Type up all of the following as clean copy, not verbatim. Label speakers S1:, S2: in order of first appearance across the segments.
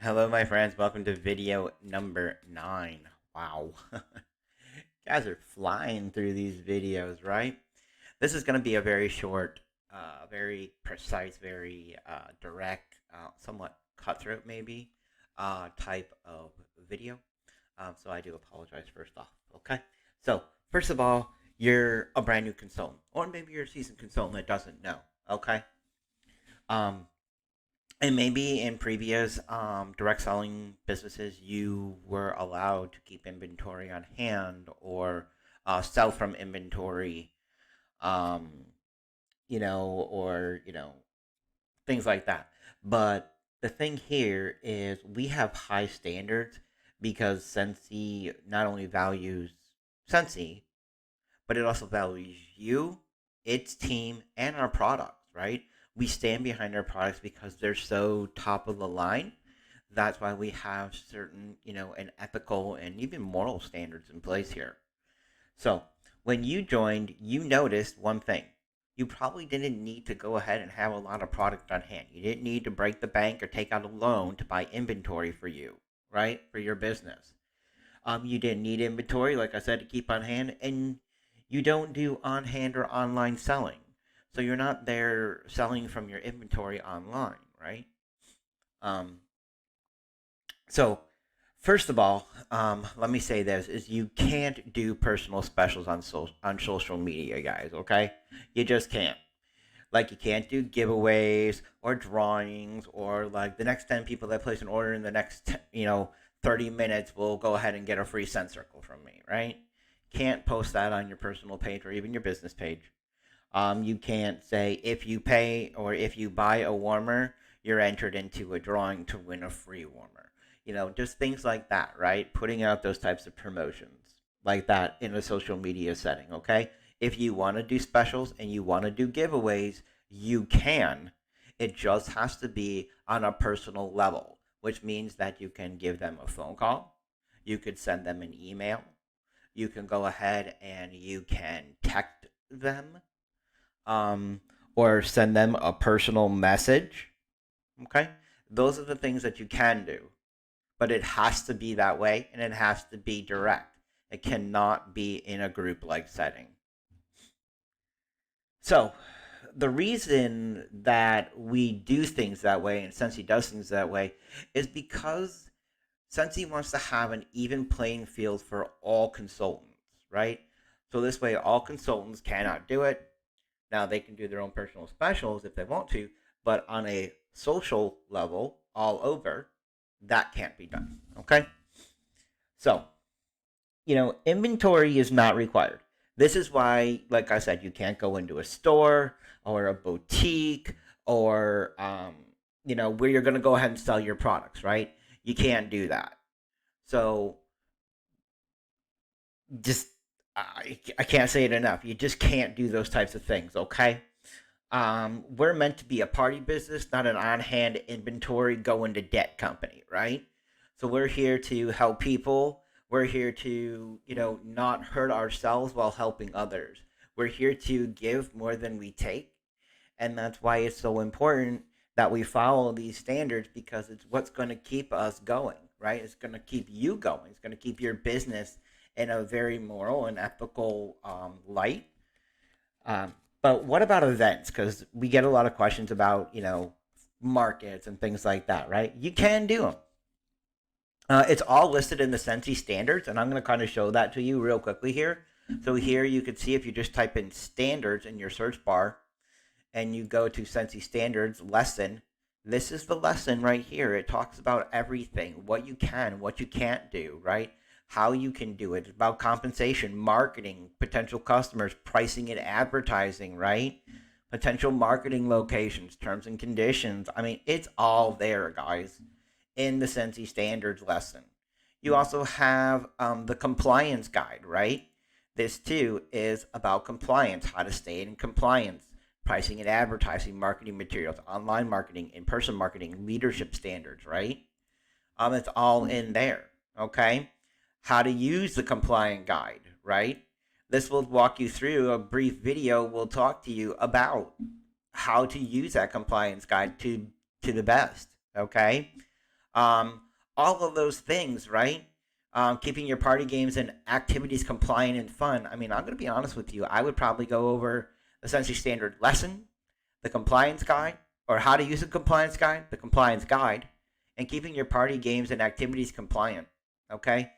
S1: Hello, my friends. Welcome to video number 9. Wow. Guys are flying through these videos, right? This is going to be a very short, very precise, very direct, somewhat cutthroat, maybe, type of video. So I do apologize first off. Okay. So, first of all, you're a brand new consultant, or maybe you're a seasoned consultant that doesn't know. Okay. Um, And maybe in previous direct selling businesses, you were allowed to keep inventory on hand or sell from inventory, um, or things like that. But the thing here is we have high standards because Sensi not only values Sensi, but it also values you, its team, and our products, right? We stand behind our products because they're so top of the line. That's why we have certain, and ethical and even moral standards in place here. So, when you joined, you noticed one thing. You probably didn't need to go ahead and have a lot of product on hand. You didn't need to break the bank or take out a loan to buy inventory for you, right? For your business. You didn't need inventory, like I said, to keep on hand, and you don't do on hand or online selling. So you're not there selling from your inventory online, right? Um, so first of all, let me say this: is you can't do personal specials on social media, guys. Okay, you just can't. Like you can't do giveaways or drawings or like the next 10 people that place an order in the next 30 minutes will go ahead and get a free scent circle from me, right? Can't post that on your personal page or even your business page. You can't say if you pay or if you buy a warmer, you're entered into a drawing to win a free warmer. Just things like that, right? Putting out those types of promotions like that in a social media setting, okay? If you want to do specials and you want to do giveaways, you can. It just has to be on a personal level, which means that you can give them a phone call, you could send them an email, you can go ahead and you can text them, um, or send them a personal message. Okay, those are the things that you can do, but it has to be that way and it has to be direct. It cannot be in a group like setting. So, the reason that we do things that way and Sensi does things that way is because Sensi wants to have an even playing field for all consultants, right? So this way, all consultants cannot do it. Now they can do their own personal specials if they want to, but on a social level, all over, that can't be done. Okay? So, inventory is not required. This is why, like I said, you can't go into a store or a boutique or, where you're going to go ahead and sell your products, right? You can't do that. So, just, I can't say it enough. You just can't do those types of things, okay? We're meant to be a party business, not an on-hand inventory go into debt company, right? So we're here to help people. We're here to, not hurt ourselves while helping others. We're here to give more than we take, and that's why it's so important that we follow these standards because it's what's going to keep us going, right? It's going to keep you going. It's going to keep your business in a very moral and ethical light. um, but what about events? Because we get a lot of questions about, markets and things like that, right? You can do them. It's all listed in the Sensi standards, and I'm going to kind of show that to you real quickly here. So here you can see if you just type in standards in your search bar and you go to Sensi standards lesson, this is the lesson right here. It talks about everything, what you can, what you can't do, right? How you can do it. It's about compensation, marketing, potential customers, pricing and advertising, right? Potential marketing locations, terms and conditions. I mean, it's all there, guys, in the Sensi Standards lesson. You also have the compliance guide, right? This too is about compliance, how to stay in compliance, pricing and advertising, marketing materials, online marketing, in person marketing, leadership standards, right? It's all in there, okay? How to use the compliant guide, right? This will walk you through a brief video. Will talk to you about how to use that compliance guide to the best, okay? Um, all of those things, right? Keeping your party games and activities compliant and fun. I mean, I'm going to be honest with you. I would probably go over the Sensi Standard lesson, the compliance guide, or how to use a compliance guide, the compliance guide, and keeping your party games and activities compliant. Okay?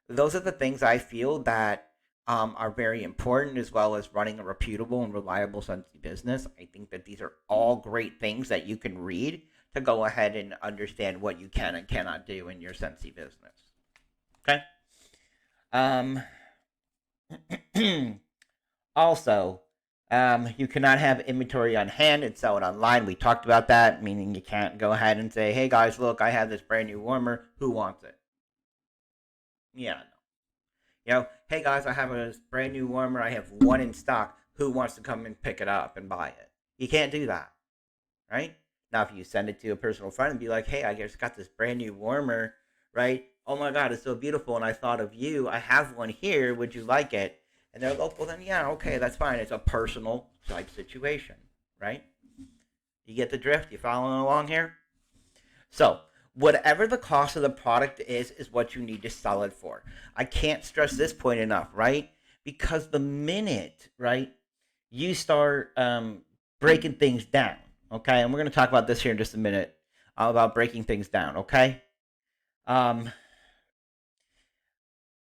S1: Those are the things I feel that are very important, as well as running a reputable and reliable Sensi business. I think that these are all great things that you can read to go ahead and understand what you can and cannot do in your Sensi business. Okay? Um, Also, you cannot have inventory on hand and sell it online. We talked about that, meaning you can't go ahead and say, hey guys, look, I have this brand new warmer. Who wants it? Yeah, no. Hey guys, I have a brand new warmer. I have one in stock. Who wants to come and pick it up and buy it? You can't do that, right? Now, if you send it to a personal friend and be like, hey, I just got this brand new warmer, right? Oh my God, it's so beautiful. And I thought of you. I have one here. Would you like it? And they're like, oh, well, then, yeah, okay, that's fine. It's a personal type situation, right? You get the drift? You following along here? So, whatever the cost of the product is what you need to sell it for. I can't stress this point enough, right? Because the minute, right, you start breaking things down, okay? And we're going to talk about this here in just a minute about breaking things down, okay? Um,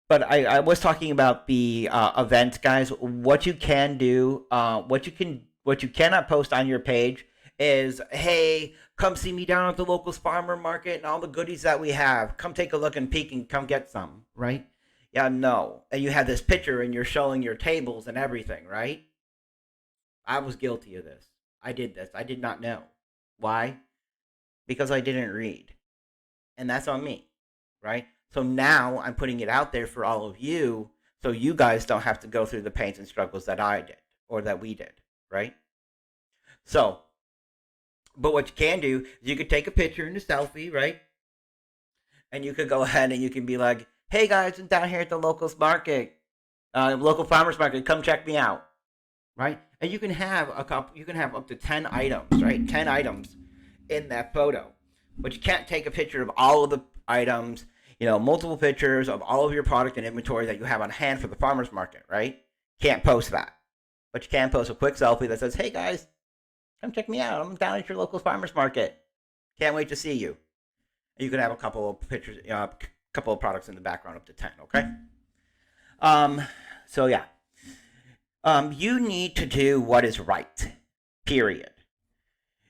S1: but I was talking about the events, guys. What you can do, what you cannot post on your page is, hey, come see me down at the local farmer market and all the goodies that we have. Come take a look and peek and come get some, right? Yeah, no. And you have this picture and you're showing your tables and everything, right? I was guilty of this. I did this. I did not know. Why? Because I didn't read. And that's on me, right? So now I'm putting it out there for all of you so you guys don't have to go through the pains and struggles that I did or that we did, right? So, but what you can do is you could take a picture and a selfie, right? And you could go ahead and you can be like, hey guys, I'm down here at the local farmers market, come check me out, right? And you can have you can have up to 10 items, right? 10 items in that photo. But you can't take a picture of all of the items, multiple pictures of all of your product and inventory that you have on hand for the farmer's market, right? Can't post that. But you can post a quick selfie that says, hey guys, come check me out. I'm down at your local farmer's market. Can't wait to see you. And you can have a couple of pictures, a couple of products in the background up to 10, okay? So yeah. You need to do what is right, period.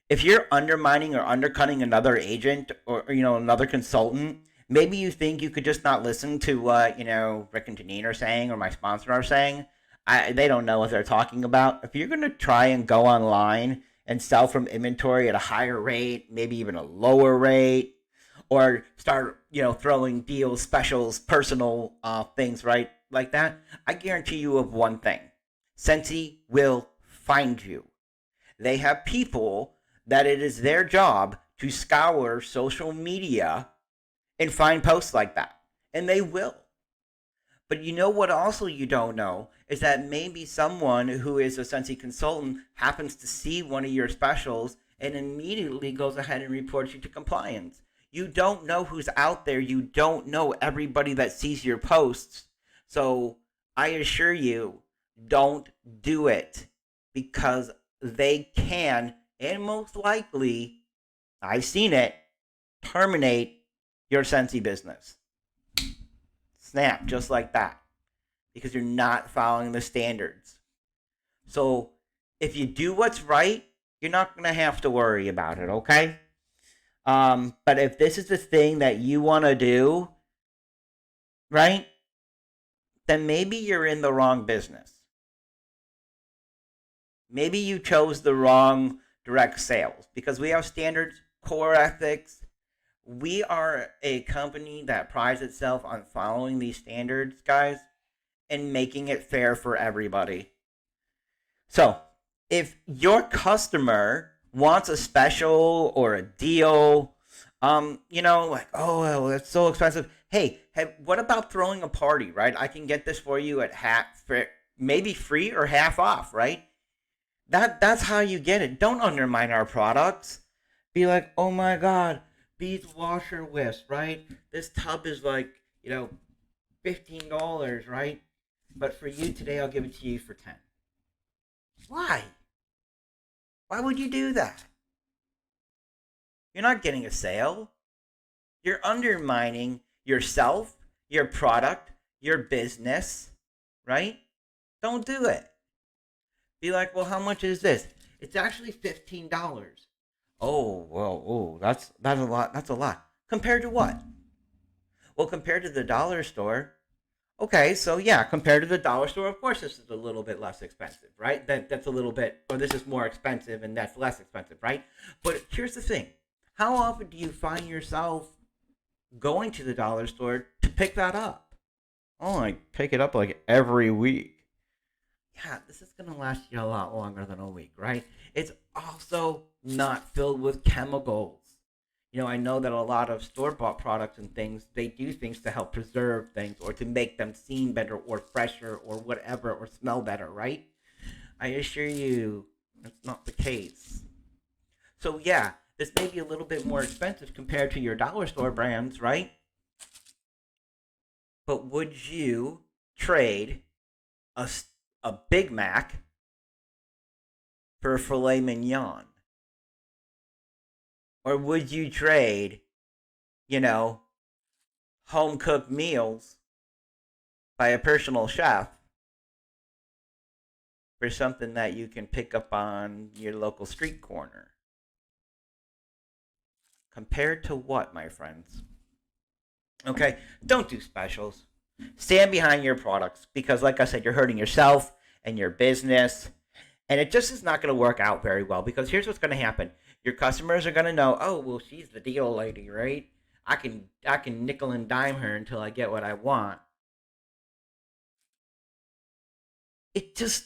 S1: If you're undermining or undercutting another agent or another consultant, maybe you think you could just not listen to what Rick and Janine are saying or my sponsor are saying. They don't know what they're talking about. If you're going to try and go online and sell from inventory at a higher rate, maybe even a lower rate, or start throwing deals, specials, personal things, right, like that, I guarantee you of one thing: Sensi will find you. They have people that it is their job to scour social media and find posts like that. And they will. But you know what also you don't know is that maybe someone who is a Sensi consultant happens to see one of your specials and immediately goes ahead and reports you to compliance. You don't know who's out there. You don't know everybody that sees your posts. So I assure you, don't do it, because they can, and most likely, I've seen it, terminate your Sensi business. Snap, just like that, because you're not following the standards. So if you do what's right, you're not going to have to worry about it, okay? But if this is the thing that you want to do, right, then maybe you're in the wrong business. Maybe you chose the wrong direct sales, because we have standards, core ethics. We are a company that prides itself on following these standards, guys, and making it fair for everybody. So, if your customer wants a special or a deal, like, oh, well, that's so expensive. Hey, what about throwing a party, right? I can get this for you at maybe free or half off, right? That's how you get it. Don't undermine our products. Be like, oh my God, Beads washer wisp, right? This tub is like, $15, right? But for you today, I'll give it to you for 10. Why? Why would you do that? You're not getting a sale. You're undermining yourself, your product, your business, right? Don't do it. Be like, well, how much is this? It's actually $15. Oh, well, that's a lot. That's a lot. Compared to what? Well, compared to the dollar store. Okay, so yeah, compared to the dollar store, of course this is a little bit less expensive, right? That's a little bit, or this is more expensive and that's less expensive, right? But here's the thing: how often do you find yourself going to the dollar store to pick that up? Oh, I pick it up like every week. Yeah, this is gonna last you a lot longer than a week, right? It's also not filled with chemicals. I know that a lot of store bought products and things, they do things to help preserve things or to make them seem better or fresher or whatever or smell better, right? I assure you, that's not the case. So, yeah, this may be a little bit more expensive compared to your dollar store brands, right? But would you trade a Big Mac for a filet mignon? Or would you trade, home cooked meals by a personal chef for something that you can pick up on your local street corner? Compared to what, my friends? Okay, don't do specials. Stand behind your products because, like I said, you're hurting yourself and your business. And it just is not going to work out very well because here's what's going to happen. Your customers are going to know, oh, well, she's the deal lady, right? I can nickel and dime her until I get what I want. It just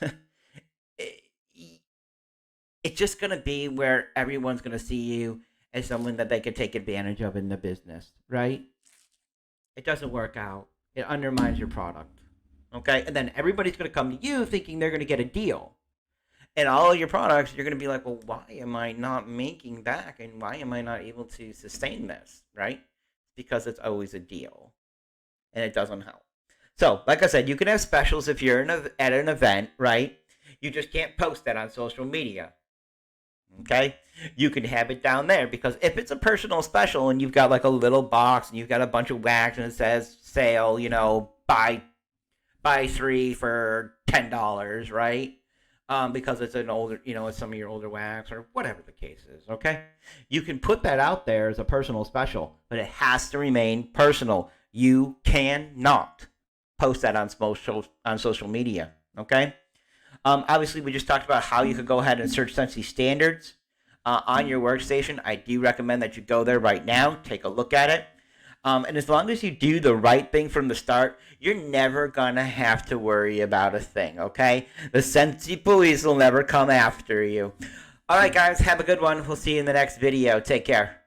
S1: it, it's just going to be where everyone's going to see you as someone that they could take advantage of in the business, right? It doesn't work out. It undermines your product. Okay? And then everybody's going to come to you thinking they're going to get a deal. And all of your products, you're going to be like, well, why am I not making back? And why am I not able to sustain this? Right? Because it's always a deal. And it doesn't help. So, like I said, you can have specials if you're at an event, right? You just can't post that on social media. Okay? You can have it down there because if it's a personal special and you've got like a little box and you've got a bunch of wax and it says sale, buy 3 for $10, right? Because it's an older, it's some of your older wax or whatever the case is, okay? You can put that out there as a personal special, but it has to remain personal. You cannot post that on social media, okay? Obviously, we just talked about how you could go ahead and search Scentsy standards on your workstation. I do recommend that you go there right now, take a look at it. And as long as you do the right thing from the start, you're never going to have to worry about a thing, okay? The Scentsy police will never come after you. All right, guys, have a good one. We'll see you in the next video. Take care.